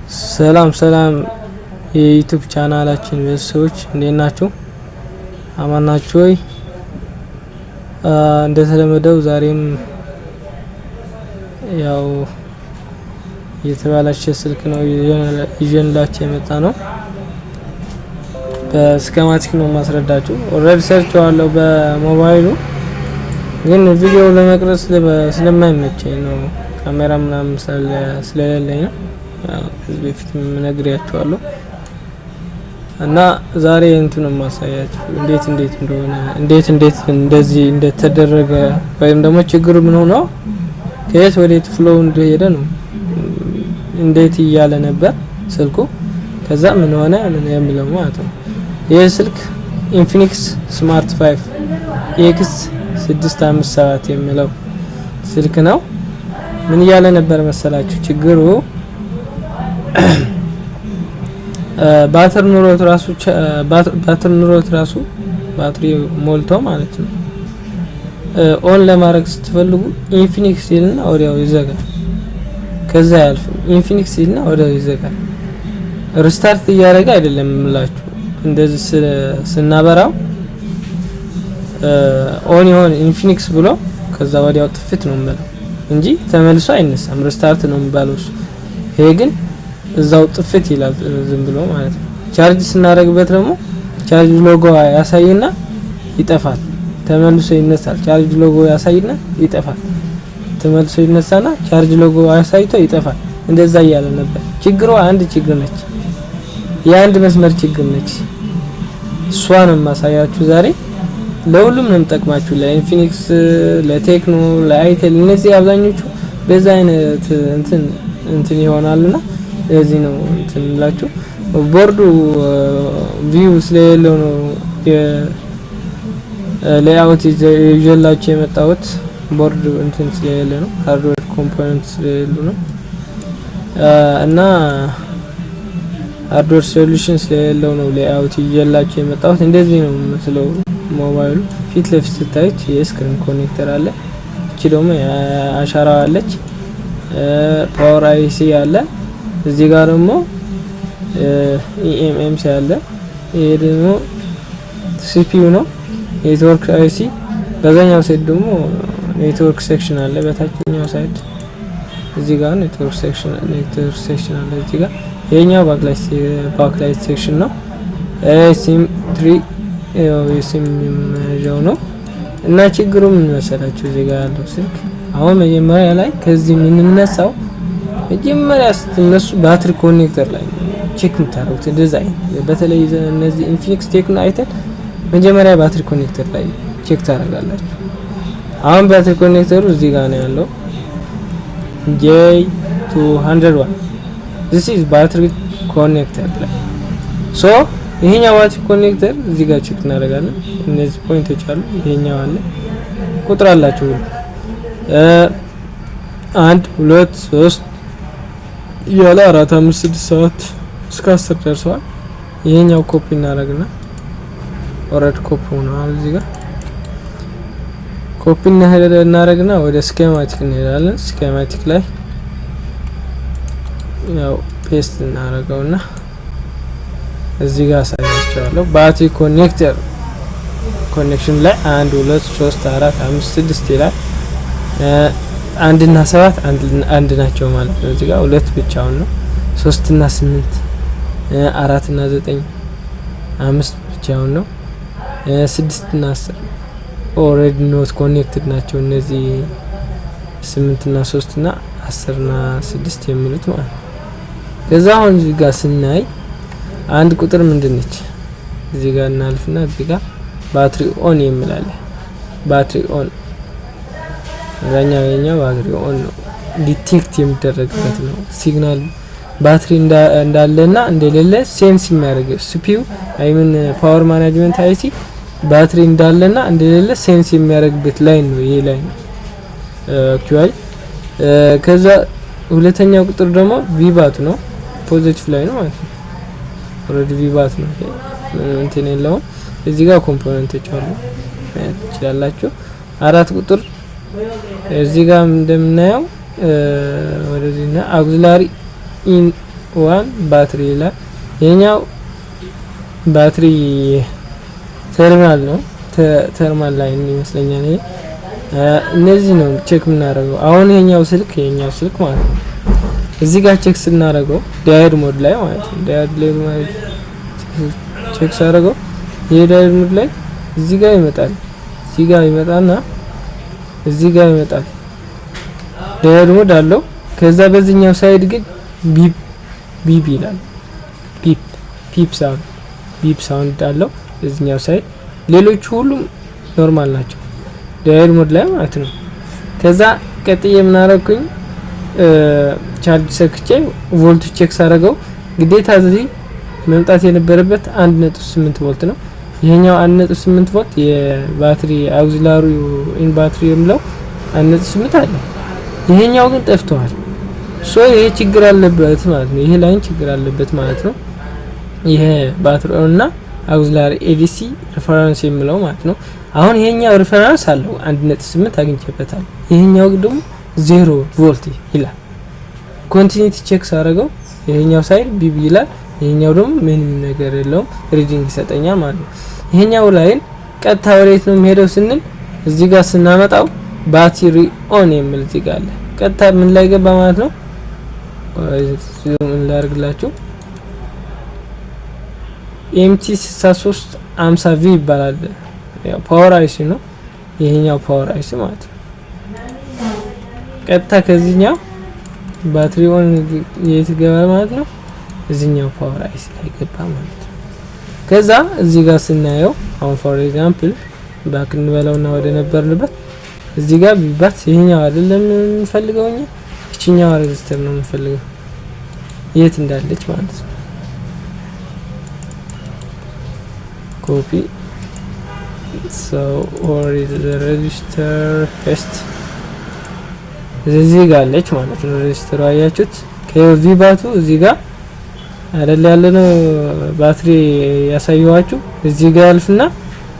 ሰላም የዩቲዩብ ቻናላችን ቤተሰቦች እንዴት ናችሁ? አማን ናችሁ ወይ? እንደተለመደው ዛሬም ያው የተባለች ስልክ ነው ይዤላችሁ የመጣ ነው። በስኬማቲክ ነው ማስረዳችሁ። ኦልሬዲ ሰርቼዋለሁ በሞባይሉ ግን ቪዲዮ ለመቅረጽ ስለማይመቸኝ ነው። ካሜራ ምናምን ስለሌለኝ ነው። ከዚህ በፊት ነግሬያችኋለሁ እና ዛሬ እንትኑን ማሳያችሁ እንዴት እንደሆነ እንዴት እንደዚህ እንደተደረገ ወይም ደግሞ ችግሩ ምን ሆኖ ከየት ወዴት ፍሎው እንደሄደ ነው። እንዴት እያለ ነበር ስልኩ ከዛ ምን ሆነ ምን የሚለው ማለት ነው። ይሄ ስልክ ኢንፊኒክስ ስማርት 5 ኤክስ 657 የሚለው ስልክ ነው። ምን እያለ ነበር መሰላችሁ ችግሩ? ባትሪ ኑሮት ራሱ ባትሪ ሞልቶ ማለት ነው። ኦን ለማድረግ ስትፈልጉ ኢንፊኒክስ ይልና ወዲያው ይዘጋል። ከዛ ያልፍም ኢንፊኒክስ ይልና ወዲያው ይዘጋል። ሪስታርት እያደረገ አይደለም የምላችሁ። እንደዚህ ስናበራው ኦን ይሆን ኢንፊኒክስ ብሎ ከዛ ወዲያው ጥፍት ነው የምለው እንጂ ተመልሶ አይነሳም። ሪስታርት ነው የሚባለው። ይሄ ግን እዛው ጥፍት ይላል ዝም ብሎ ማለት ነው። ቻርጅ ስናደርግበት ደግሞ ቻርጅ ሎጎ ያሳይና ይጠፋል፣ ተመልሶ ይነሳል። ቻርጅ ሎጎ ያሳይና ይጠፋል፣ ተመልሶ ይነሳና ቻርጅ ሎጎ ያሳይቶ ይጠፋል። እንደዛ እያለ ነበር። ችግሩ አንድ ችግር ነች፣ የአንድ መስመር ችግር ነች። እሷንም ማሳያችሁ ዛሬ። ለሁሉም ነው የምጠቅማችሁ፣ ለኢንፊኒክስ፣ ለቴክኖ፣ ለአይቴል እነዚህ አብዛኞቹ በዛ አይነት እንትን ይሆናልና እዚህ ነው እንትንላችሁ። ቦርዱ ቪው ስለሌለው ነው የሌአውት ይዤላችሁ የመጣሁት። ቦርድ እንትን ስለሌለ ነው፣ ሃርድዌር ኮምፖነንት ስለሌሉ ነው። እና ሃርድዌር ሶሉሽን ስለሌለው ነው ሌአውት ይዤላችሁ የመጣሁት። እንደዚህ ነው መስለው ሞባይሉ ፊት ለፊት ስታዩት የስክሪን ኮኔክተር አለ። እቺ ደግሞ አሻራ አለች። ፓወር አይሲ አለ። እዚህ ጋር ደግሞ ኢኤምኤምሲ አለ። ይሄ ደግሞ ሲፒዩ ነው። ኔትወርክ አይሲ በዛኛው ሳይድ ደግሞ ኔትወርክ ሴክሽን አለ። በታችኛው ሳይድ እዚህ ጋር ኔትወርክ ሴክሽን አለ። እዚህ ጋር ይሄኛው ባክላይት ሴክሽን ነው። ሲም 3 የሲም መያዣው ነው። እና ችግሩ ምን መሰላችሁ? እዚህ ጋር ያለው ስልክ አሁን መጀመሪያ ላይ ከዚህ የምንነሳው መጀመሪያ ስትነሱ ባትሪ ኮኔክተር ላይ ቼክ ምታረጉት ዲዛይን። በተለይ እነዚህ ኢንፊኒክስ ቴክኖ አይተን መጀመሪያ ባትሪ ኮኔክተር ላይ ቼክ ታረጋላችሁ። አሁን ባትሪ ኮኔክተሩ እዚህ ጋር ነው ያለው J201 this is battery connector ላይ ሶ ይሄኛው ባትሪ ኮኔክተር እዚህ ጋር ቼክ እናደርጋለን። እነዚህ ፖይንቶች አሉ። ይሄኛው አለ ቁጥር አላችሁ 1 2 3 ያለ 4 5 6 7 እስከ 10 ደርሷል። ይሄኛው ኮፒ እናደርግና ኦሬድ ኮፒ ነው። እዚህ ጋር ኮፒ እናደርግና ወደ ስኬማቲክ እንሄዳለን። ስኬማቲክ ላይ ያው ፔስት እናደርገውና እዚህ ጋር አሳያችኋለሁ። ባትሪ ኮኔክተር ኮኔክሽን ላይ 1 2 3 4 5 6 ይላል። 1 እና 7 አንድ ናቸው ማለት ነው። እዚህ ጋር 2 ብቻውን ነው። 3 እና 8 4 እና 9 5 ብቻውን ነው። 6 እና 10 ኦሬዲ ኖት ኮኔክትድ ናቸው። እነዚህ 8 እና 3 እና 10 እና 6 የሚሉት ማለት ነው። ከዛ አሁን እዚህ ጋር ስናይ አንድ ቁጥር ምንድነች? እዚህ ጋር እናልፍና እዚህ ጋር ባትሪ ኦን የሚላል ባትሪ ኦን የኛው ባትሪ ኦን ነው። ዲቴክት የሚደረግበት ነው። ሲግናል ባትሪ እንዳለና እንደሌለ ሴንስ የሚያደርግ ሲፒዩ ፓወር ማኔጅመንት አይሲ ባትሪ እንዳለና እንደሌለ ሴንስ የሚያደርግበት ላይን ነው። ይሄ ላይን አክቹአሊ ከዛ ሁለተኛው ቁጥር ደግሞ ቪባት ነው። ፖዚቲቭ ላይ ነው ማለት ነው። ኦሬዲ ቪባት ነው። እንትን የለውም። እዚህ ጋር ኮምፖነንቶች አሉ ትችላላችሁ። 4 ቁጥር እዚህ ጋር እንደምናየው ወደዚህና አግዚላሪ ዋን ባትሪ ይላል። ይሄኛው ባትሪ ተርሚናል ነው፣ ተርማል ላይ ይመስለኛል። እነዚህ ነው ቼክ የምናደርገው። አሁን የኛው ስልክ ማለት ነው እዚህ ጋር ቼክ ስናደርገው ዳይድ ሞድ ላይ ማለት ነው። ዳይድ ላይ ማለት ቼክ ሳደርገው የዳይድ ሞድ ላይ እዚህ ጋር ይመጣል። እዚህ ጋር ይመጣና እዚህ ጋር ይመጣል። ዳይድ ሞድ አለው። ከዛ በዚህኛው ሳይድ ግን ቢፕ ይላል። ቢፕ ሳውንድ አለው በዚህኛው ሳይድ። ሌሎቹ ሁሉም ኖርማል ናቸው ዳይድ ሞድ ላይ ማለት ነው። ከዛ ቀጥዬ ምን አደረኩኝ? ቻርጅ ሰክቼ ቮልት ቼክ ሳደርገው ግዴታ እዚህ መምጣት የነበረበት 1.8 ቮልት ነው። ይሄኛው 1.8 ቮልት የባትሪ አውግዚላሪ ኢን ባትሪ የምለው 1.8 አለ። ይሄኛው ግን ጠፍቷል። ይሄ ችግር አለበት ማለት ነው። ይሄ ላይን ችግር አለበት ማለት ነው። ይሄ ባትሪው እና አውግዚላሪ ኤዲሲ ሪፈረንስ የምለው ማለት ነው። አሁን ይሄኛው ሪፈረንስ አለው 1.8 አግኝቼበታል። ይሄኛው ደግሞ 0 ቮልት ይላል። ኮንቲኒቲ ቼክ ሳደርገው ይሄኛው ሳይድ ቢቢ ይላል። ይሄኛው ደግሞ ምንም ነገር የለውም ሪዲንግ ይሰጠኛል ማለት ነው። ይሄኛው ላይን ቀጥታ ወዴት ነው የሚሄደው ስንል እዚህ ጋር ስናመጣው ባትሪ ኦን የሚል እዚህ ጋር አለ። ቀጥታ ምን ላይ ገባ ማለት ነው። ምን ላድርግላችሁ? ኤምቲ 6350V ይባላል። ያው ፓወር አይሲ ነው ይሄኛው ፓወር አይሲ ማለት ነው። ቀጥታ ከዚህኛው ባትሪ ኦን የት ገባ ማለት ነው? እዚህኛው ፓወር አይሲ ላይ ገባ ማለት ነው። ከዛ እዚህ ጋር ስናየው አሁን ፎር ኤግዛምፕል ባክ እንበለውና ወደ ነበርንበት እዚህ ጋር ቢባት ይሄኛው አይደለም እንፈልገው እኛ እቺኛው ሬጂስተር ነው እንፈልገው የት እንዳለች ማለት ነው። ኮፒ so or is the register paste እዚህ ጋር አለች ማለት ነው። ሬጂስተሩ አያችሁት? ከቪባቱ እዚህ ጋር አይደል ያለነው ባትሪ ያሳየዋችሁ እዚህ ጋር አልፍና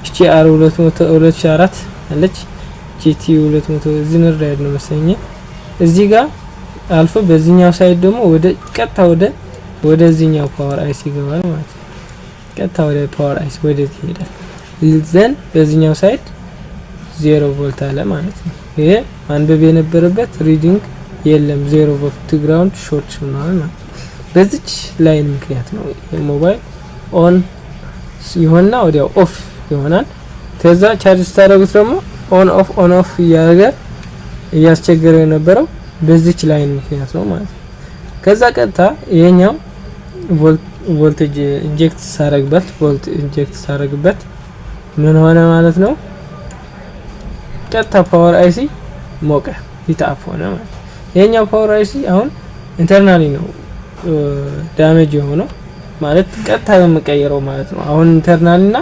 እቺ R200 2004 አለች GT 200 እዚህ ነው ራይድ ነው መሰለኝ። እዚህ ጋር አልፎ በዚህኛው ሳይድ ደግሞ ወደ ቀጥታ ወደዚህኛው ፓወር አይሲ ይገባል ማለት ነው። ቀጥታ ወደ ፓወር አይሲ ወደዚህ ይሄዳል። ዘን በዚህኛው ሳይድ 0 ቮልት አለ ማለት ነው። ይሄ አንበብ የነበረበት ሪዲንግ የለም 0 ቮልት ግራውንድ ሾርት ነው ማለት ነው። በዚች ላይን ምክንያት ነው ሞባይል ኦን ይሆንና ወዲያው ኦፍ ይሆናል። ከዛ ቻርጅ ስታደርጉት ደግሞ ኦን ኦፍ እያስቸገረ የነበረው በዚች ላይን ምክንያት ነው ማለት ነው። ከዛ ቀጥታ ይሄኛው ቮልቴጅ ኢንጀክት ሳረግበት ምን ሆነ ማለት ነው? ቀጥታ ፓወር አይሲ ሞቀ ሂታፕ ሆነ ማለት ነው። ይሄኛው ፓወር አይሲ አሁን ኢንተርናሊ ነው ዳሜጅ የሆነው ማለት ቀጥታ በመቀየረው ማለት ነው። አሁን ኢንተርናልና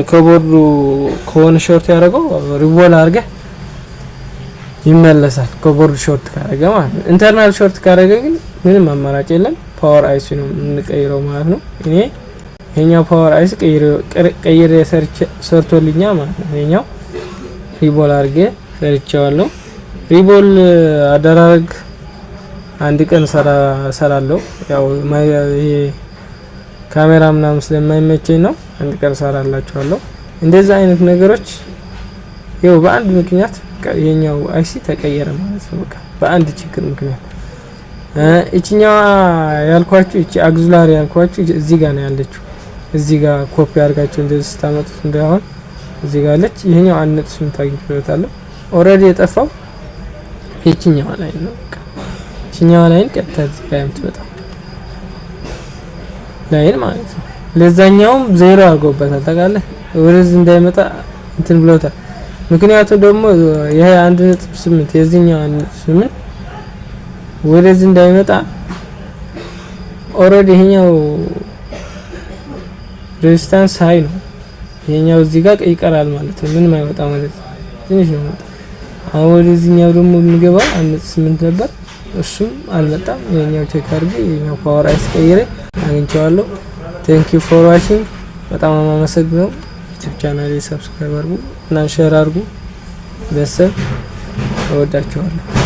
ከቦርዱ ከሆነ ሾርት ያደረገው ሪቮል አድርገህ ይመለሳል። ከቦርዱ ሾርት ካደረገ ማለት ነው። ኢንተርናል ሾርት ካደረገ ግን ምንም አማራጭ የለም ፓወር አይሲ ነው የምንቀይረው ማለት ነው። እኔ ይሄኛው ፓወር አይሲ ቀይሬ ሰርቶልኛ ማለት ነው። ይሄኛው ሪቦል አድርጌ ሰርቻለሁ። ሪቦል አደራረግ አንድ ቀን ሰራለሁ። ያው ይሄ ካሜራ ምናምን ስለማይመቸኝ ነው። አንድ ቀን ሰራላችኋለሁ። እንደዛ አይነት ነገሮች ይኸው በአንድ ምክንያት የኛው አይሲ ተቀየረ ማለት ነው። በቃ በአንድ ችግር ምክንያት እቺኛዋ ያልኳችሁ እቺ አግዚላሪ ያልኳችሁ እዚህ ጋር ነው ያለችው። እዚህ ጋር ኮፒ አድርጋችሁ እንደዚህ ስታመጡት እንደሆነ እዚህ ጋር አለች። ይሄኛው 1.8 አግኝቼታለሁ። ኦሬዲ የጠፋው እቺኛዋ ላይ ነው። በቃ እቺኛዋ ላይ ቀጥታ እዚህ ጋር የምትመጣው ላይን ማለት ነው። ለዛኛውም ዜሮ አድርጎበታል። ታውቃለህ ወደዚህ እንዳይመጣ እንትን ብሎታል። ምክንያቱም ደግሞ ይሄ 1.8 የዚህኛው 1.8 ወደዚህ እንዳይመጣ ኦሬዲ ይሄኛው ሬዚስታንስ ሃይ ነው። ይሄኛው እዚህ ጋር ይቀራል ማለት ነው። ምንም አይወጣ ማለት ትንሽ ነው ማለት። አሁን ወደዚህኛው ደግሞ የሚገባው 1.8 ነበር፣ እሱም አልመጣም። ይሄኛው ቼክ አድርጌ ይሄኛው ፓወር አይስ ቀይሬ አግኝቼዋለሁ። ቴንክ ዩ ፎር ዋቺንግ። በጣም አመሰግናለሁ። ዩቲዩብ ቻናሌ ሰብስክራይብ አድርጉ እና ሼር አድርጉ። በሰብ እወዳችኋለሁ።